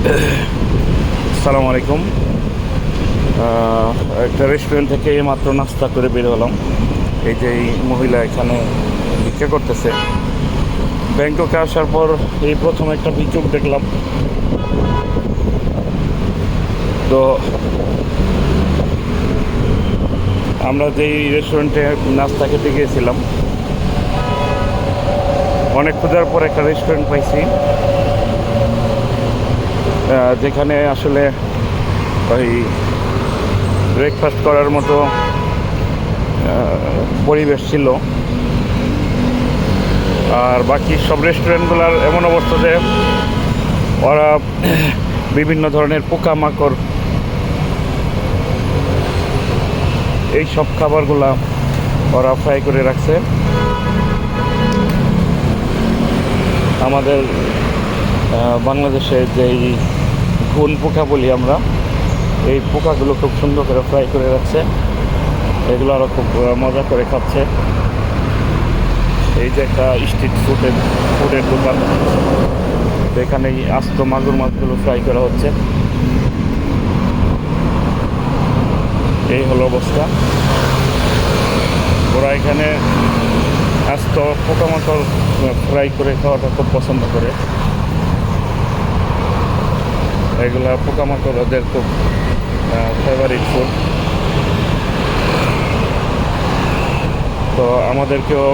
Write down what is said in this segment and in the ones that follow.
আসসালামু আলাইকুম। একটা রেস্টুরেন্ট থেকে মাত্র নাস্তা করে বের হলাম। এই যে এই মহিলা এখানে ভিক্ষা করতেছে। ব্যাংককে আসার পর এই প্রথম একটা ভিক্ষুক দেখলাম। তো আমরা যেই রেস্টুরেন্টে নাস্তা খেতে গিয়েছিলাম, অনেক খোঁজার পর একটা রেস্টুরেন্ট পাইছি, যেখানে আসলে ওই ব্রেকফাস্ট করার মতো পরিবেশ ছিল। আর বাকি সব রেস্টুরেন্টগুলোর এমন অবস্থা যে ওরা বিভিন্ন ধরনের পোকামাকড় এই সব খাবারগুলা ওরা ফ্রাই করে রাখছে। আমাদের বাংলাদেশে যেই ঘুন পোকা বলি আমরা, এই পোকাগুলো খুব সুন্দর করে ফ্রাই করে রাখছে। এগুলো আরও খুব মজা করে খাচ্ছে। এই যে একটা স্ট্রিট ফুডের দোকান, এখানে আস্ত মাগুর মাছগুলো ফ্রাই করা হচ্ছে। এই হলো অবস্থা। ওরা এখানে আস্ত পোকামাকড় ফ্রাই করে খাওয়াটা খুব পছন্দ করে। এগুলা পোকামাকড় ওদের খুব ফেভারিট ফুড। তো আমাদেরকেও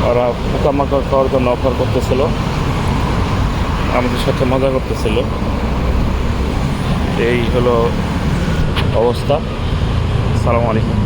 ওরা পোকামাকড় খাওয়ার জন্য অফার করতেছিল, আমাদের সাথে মজা করতেছিল। এই হলো অবস্থা। আসসালামু আলাইকুম।